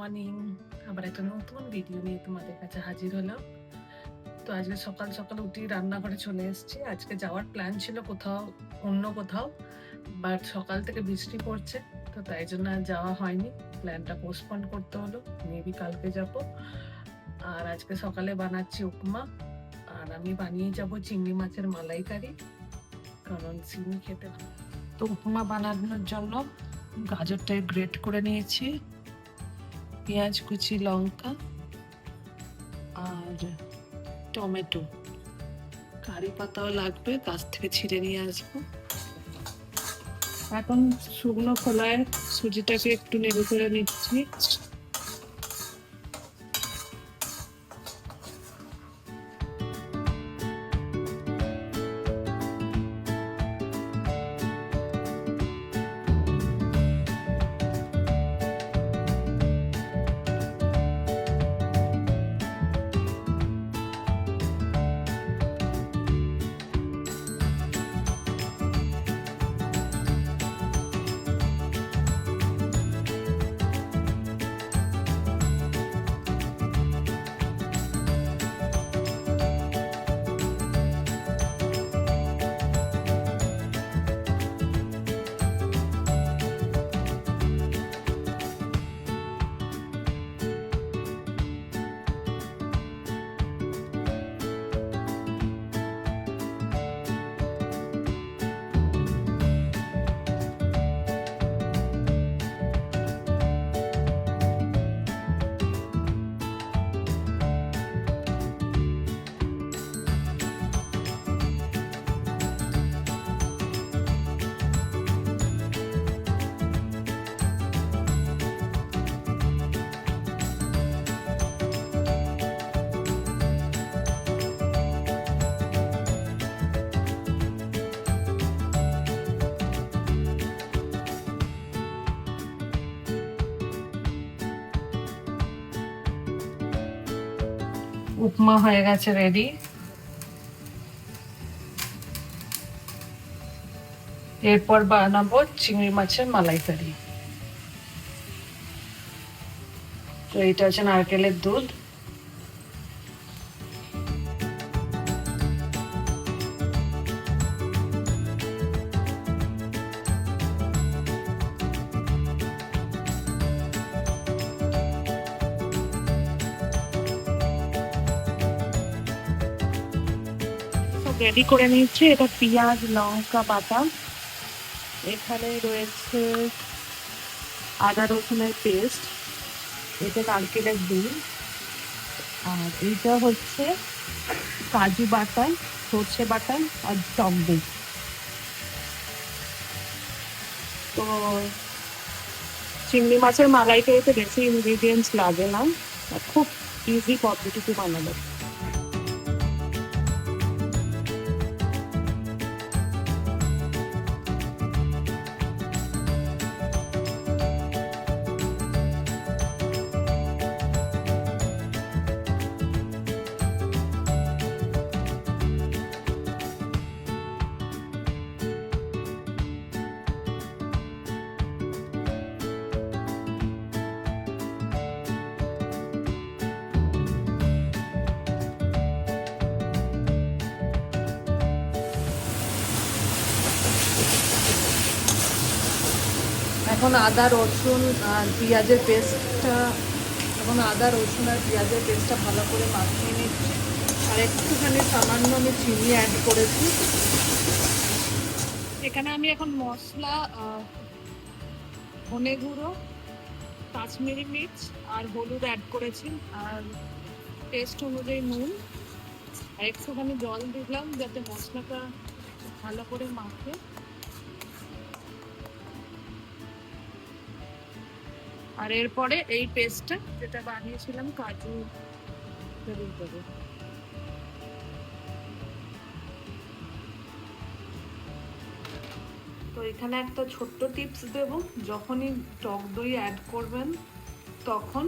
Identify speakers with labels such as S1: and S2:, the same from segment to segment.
S1: Morning. আবার একটা নতুন ভিডিও নিয়ে তোমাদের কাছে হাজির হলাম। তো আজকে সকাল সকাল উঠেই রান্নাঘরে চলে এসেছি। আজকে যাওয়ার প্ল্যান ছিল অন্য কোথাও, বাট সকাল থেকে বৃষ্টি পড়ছে, তো তাই জন্য আর যাওয়া হয়নি। প্ল্যানটা পোস্টপোন করতে হলো, মেবি কালকে যাব। আর আজকে সকালে বানাচ্ছি উপমা, আর আমি বানিয়ে যাব চিংড়ি মাছের মালাইকারি, কারণ চিনি খেতে ভালো। তো উপমা বানানোর জন্য গাজরটা গ্রেট করে নিয়েছি, পেঁয়াজ কুচি, লঙ্কা আর টমেটো, কারি পাতাও লাগবে, গাছ থেকে ছিঁড়ে নিয়ে আসবো। এখন শুকনো খোলায় সুজিটাকে একটু নেড়ে করে নিচ্ছি। উপমা হয়ে গেছে রেডি। এরপর বানাবো চিংড়ি মাছের মালাইকারি। তো এটা হচ্ছে নারকেলের দুধ, রেডি করে নিচ্ছি। এটা পেঁয়াজ লঙ্কা বাটা, এখানে রয়েছে আদা রসুনের পেস্ট, এটা নারকেলের দুধ, আর এইটা হচ্ছে কাজু বাটা, সর্ষে বাটা আর টক দই। তো চিংড়ি মাছের মালাইকারিতে বেশি ইনগ্রিডিয়েন্টস লাগে না, খুব ইজি পদ্ধতিতে বানানো। এখন আদা রসুন আর পেঁয়াজের পেস্টটা ভালো করে মাখিয়ে নিচ্ছি, আর একটুখানি সামান্য আমি চিনি অ্যাড করেছি। এখানে আমি এখন মশলা, ধনে গুঁড়ো, কাশ্মীরি মির্চ আর হলুদ অ্যাড করেছি, আর টেস্ট অনুযায়ী নুন, আর একটুখানি জল দিলাম যাতে মশলাটা ভালো করে মাখে। আর এরপরে এই পেস্টটা যেটা বানিয়েছিলাম কাজু দেবো। তো এখানে একটা ছোট্ট টিপস দেব, যখনই টক দই অ্যাড করবেন তখন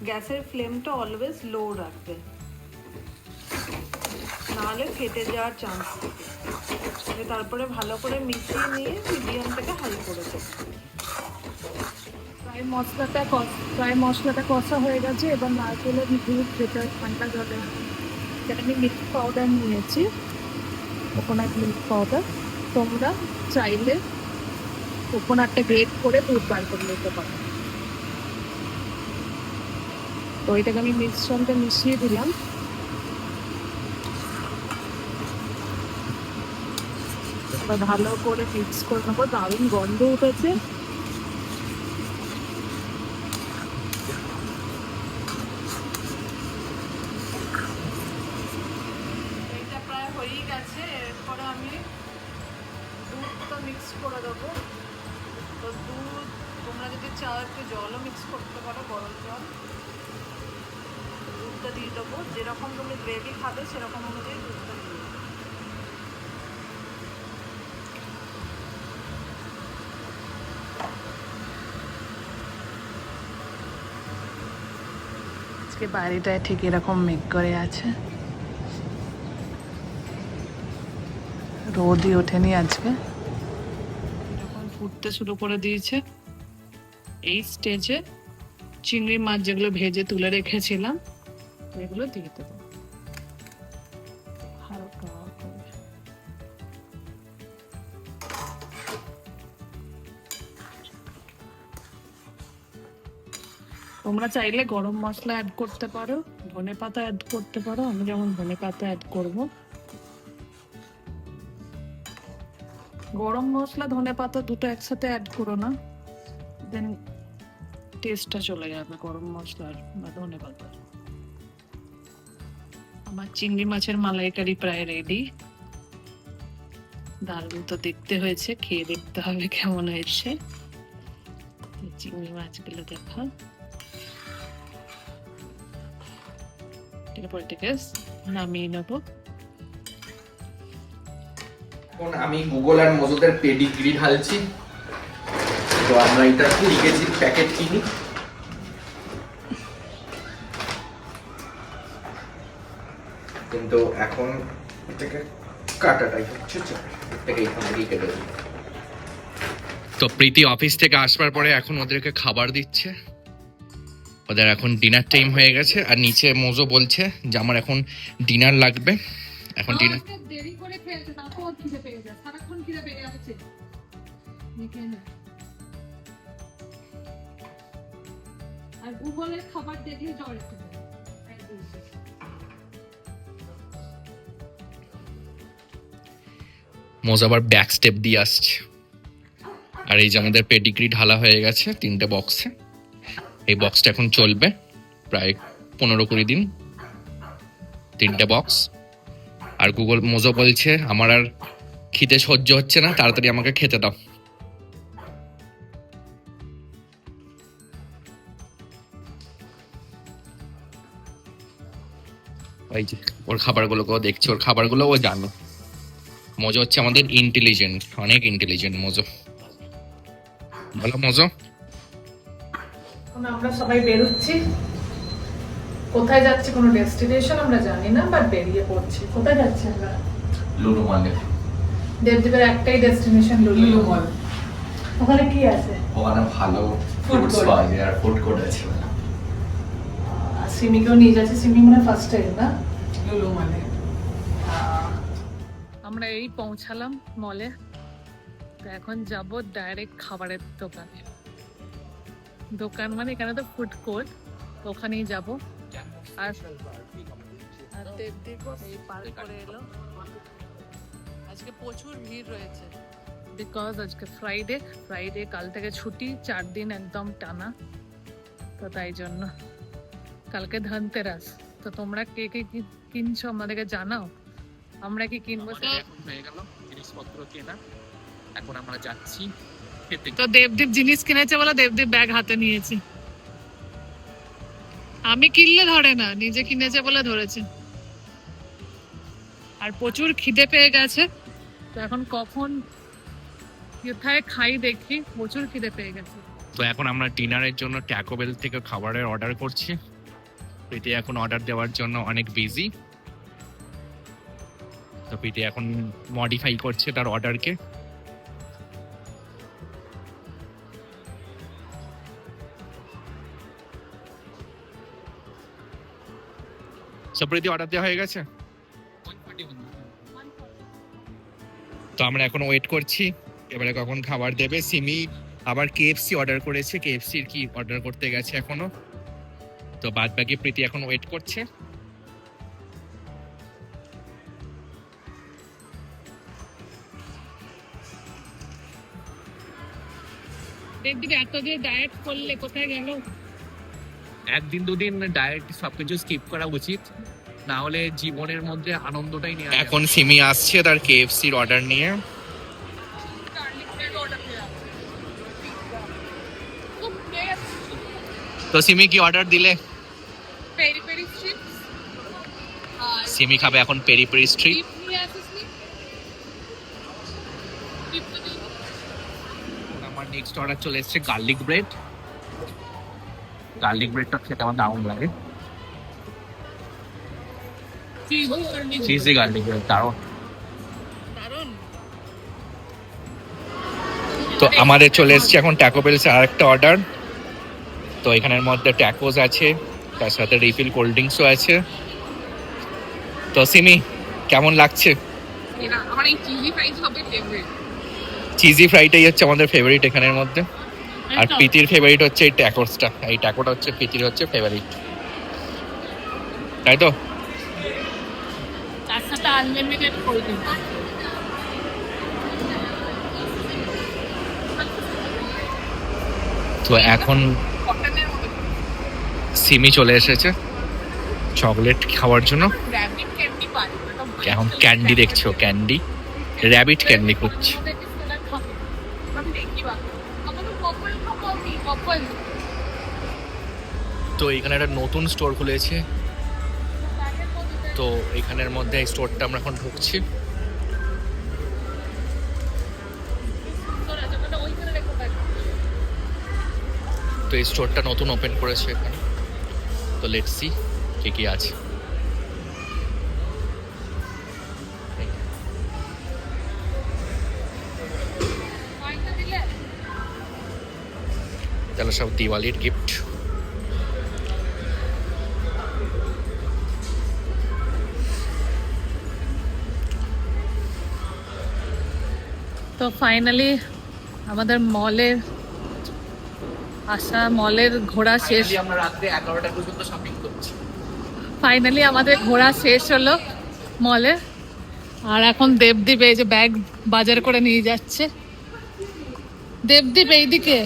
S1: গ্যাসের ফ্লেমটা অলওয়েজ লো রাখবে, নাহলে ফেটে যাওয়ার চান্স থাকে। তারপরে ভালো করে মিশিয়ে নিয়ে মিডিয়াম থেকে হাই করে দেবো। এই প্রায় মশলাটা কষা হয়ে গেছে। এবার নারকেলের দুধ, যেটা ঠান্ডা জলে, যেটা আমি মিল্ক পাউডার নিয়েছি, কোকোনাট মিল্ক পাউডার। তোমরা চাইলে কোকোনাটটা গ্রেট করে দুধ বার করে নিতে পারো। তো এটাকে আমি মিশ্রণটা মিশিয়ে দিলাম। এবার ভালো করে মিক্স করে নেবো। দারুণ গন্ধ উঠেছে। এটা প্রায় হয়েই গেছে। এরপরে আমি দুধটা মিক্স করে দেবো। তো দুধ তোমরা যদি চাও একটু জলও মিক্স করতে পারো, গরম জল। দুধটা দিয়ে দেবো, যেরকম তুমি গ্রেভি খাবে সেরকম অনুযায়ী দুধটা দিয়ে দেবো। আজকে বাড়িটায় ঠিক এরকম মেঘ করে আছে, রোদই ওঠেনি আজকে। যখন ফুটতে শুরু করে দিয়েছে, এই স্টেজে চিংড়ি মাছ যেগুলো ভেজে তুলে রেখেছিলাম এগুলো দিয়ে দেবো হালকা করে। তোমরা চাইলে গরম মশলা অ্যাড করতে পারো, ধনেপাতা অ্যাড করতে পারো। আমি যেমন ধনেপাতা অ্যাড করব। গরম মশলা ধনেপাতা দুটো একসাথে অ্যাড করো না, দেন টেস্টটা চলে যাবে গরম মশলার বা ধনেপাতার। আমার চিংড়ি মাছের মালাইকারি প্রায় রেডি। দারুণ তো দেখতে হয়েছে, খেয়ে দেখতে হবে কেমন হয়েছে। চিংড়ি মাছগুলো দেখো। এরপর এটাকে নামিয়ে নেবো।
S2: এখন আমি গুগল আর মজুদের পেডিগ্রি ঢালছি। তো আমরা এটা 20 কেজির প্যাকেট কিনি। কিন্তু এখন এটাকে কাটাটাই হচ্ছে, এটাকে এখানে কেটে দিই। তো প্রীতি অফিস থেকে আসবার পরে এখন ওদেরকে খাবার দিচ্ছে। ওদের এখন ডিনার টাইম হয়ে গেছে। আর নিচে মোজো বলছে যে আমার এখন ডিনার লাগবে। এখন ডিনার
S1: দেরি করে খেয়েছে, তারপর খিদে পেয়ে যায়, সারাক্ষণ খিদে পেয়ে যাচ্ছে। আর গুগলের খাবার দেখলে জ্বর এসে যায়।
S2: মোজো আবার ব্যাক স্টেপ দিয়ে আসছে। আর এই যে আমাদের পেডিগ্রি ঢালা হয়ে গেছে 3টে বক্সে। এই বক্সটা এখন চলবে প্রায় 15-20 দিন, 3টে বক্স। আর গুগল মোজো বলছে আমার আর খিদে সহ্য হচ্ছে না, তাড়াতাড়ি আমাকে খেতে দাও। এই যে ওর খাবারগুলোকেও দেখছি, ওর খাবারগুলো ও জানে। মোজো হচ্ছে আমাদের ইন্টেলিজেন্ট, অনেক ইন্টেলিজেন্ট মোজো। বলো মোজো।
S1: আমরা সবাই বেরোচ্ছি। কোথায় যাচ্ছি কোনো ডেস্টিনেশন আমরা জানি না, বাট বেরিয়ে পড়ছি। কোথায় যাচ্ছি আমরা?
S2: লুলু মলে।
S1: দেবদেবের একটাই ডেস্টিনেশন লুলু মল। ওখানে কি আছে?
S2: ওখানে ভালো ফুডস পাওয়া যায় আর ফুড কোর্ট আছে।
S1: সিমিকেও নিয়ে যাচ্ছে। সিমি মনে ফার্স্ট টাইম না লুলু মলে। আমরা এই পৌঁছালাম মলে। তো এখন যাব ডাইরেক্ট খাবারের দোকানে। দোকান মানে এখানে তো ফুড কোর্ট, ওখানেই যাব। আর দেবদীপ এই পার করে এলো। আজকে প্রচুর ভিড় রয়েছে, বিকজ আজকে ফ্রাইডে কাল থেকে ছুটি, 4 দিন একদম টানা। তো তাই জন্য কালকে ধনতেরাস। তো তোমরা কে কে কিনছো আমাদেরকে জানাও, আমরা কি কিনবো।
S2: হয়ে গেল জিনিসপত্র কেনা, এখন আমরা যাচ্ছি।
S1: তো দেবদীপ জিনিস কিনেছে বলে দেবদীপ ব্যাগ হাতে নিয়েছে। আমি কিনলে ধরে না, নিজে কিনেছে বলে ধরেছে। আর প্রচুর খিদে পেয়ে গেছে। তো এখন কখন কোথায় খাই দেখি, প্রচুর খিদে পেয়ে গেছে।
S2: তো এখন আমরা ডিনারের জন্য ট্যাকো বেল থেকে খাবারের অর্ডার করছি। প্রীতি এখন অর্ডার দেওয়ার জন্য অনেক বিজি। তো প্রীতি এখন মডিফাই করছে তার অর্ডারকে। প্রীতি অর্ডার দেওয়া হয়ে গেছে? তো আমরা এখন ওয়েট করছি এবারে কখন খাবার দেবে। সিমি আবার কেএফসি অর্ডার করেছে, কেএফসির কি অর্ডার করতে গেছে এখনো। তো বাদ বাকি প্রীতি এখন ওয়েট করছে।
S1: একদিকে এত দিয়ে ডায়েট করলে কোথায় গেল?
S3: একদিন দুদিন ডায়েট সবকিছু স্কিপ করা উচিত, না হলে জীবনের মধ্যে আনন্দটাই নেই।
S2: এখন সিমি আসছে তার কেএফসির অর্ডার নিয়ে। তো সিমি কি অর্ডার দিলে?
S1: পেরি পেরি চিপস আর
S2: সিমি খাবে এখন পেরি পেরি স্ট্রিট।
S1: ডিপ নিয়ে আসিসনি? ডিপ তো দিই।
S3: আমার নেক্সট অর্ডার চলে এসেছে গার্লিক ব্রেড। গার্লিক ব্রেডটা খেতে আমার দারুণ লাগে। চিজি গার্লিক ব্রেড দারুণ।
S1: দারুণ।
S2: তো আমাদের চলে এসেছে এখন ট্যাকো বেলস আর একটা অর্ডার। তো এখানের মধ্যে ট্যাকোস আছে, তার সাথে রিফিল কোল্ড ড্রিঙ্কসও আছে। তো সিমি কেমন লাগছে?
S1: আমার এই চিলি ফ্রাইস হবে ফেভারিট।
S2: চিজি ফ্রাইটাই হচ্ছে আমাদের ফেভারিট এখানের মধ্যে। আর প্রীতির ফেভারিট হচ্ছে এই ট্যাকোসটা। এই ট্যাকোটা হচ্ছে প্রীতির হচ্ছে ফেভারিট, তাই তো?
S1: তার সাথে আনলিমিটেড কোল্ড ড্রিঙ্ক।
S2: তো এখন সিমি চলে এসেছে চকলেট খাওয়ার জন্য।
S1: র‍্যাবিট ক্যান্ডি পাই।
S2: এখন ক্যান্ডি দেখছো, ক্যান্ডি র‍্যাবিট ক্যান্ডি খুঁজছি।
S1: আমি দেখি বা আমাদের কপল খাবি কপল।
S2: তো এখানে একটা নতুন স্টোর খুলেছে, তো এখানের মধ্যে এই স্টোরটা আমরা এখন ঢুকছি। তো এই স্টোরটা নতুন ওপেন করেছে এখানে। তো লেটস সি কি কি আছে। তাহলে সব দিওয়ালির গিফট।
S1: তো ফাইনালি আমাদের মলের মলের ঘোরা শেষ।
S3: আমরা রাত্রে 11টা পর্যন্ত শপিং করছি।
S1: ফাইনালি আমাদের ঘোরা শেষ হলো মলে। আর এখন দেবদীপ এই যে ব্যাগ বাজার করে নিয়ে যাচ্ছে। দেবদীপ এইদিকে।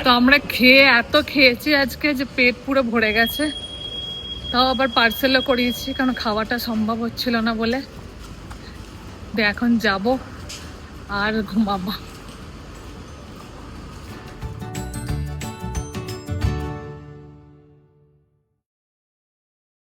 S1: তো আমরা খেয়ে এত খেয়েছি আজকে যে পেট পুরো ভরে গেছে। তাও আবার পার্সেলও করিয়েছি কারণ খাওয়াটা সম্ভব হচ্ছিল না বলে। এখন যাব আর ঘুমাবো।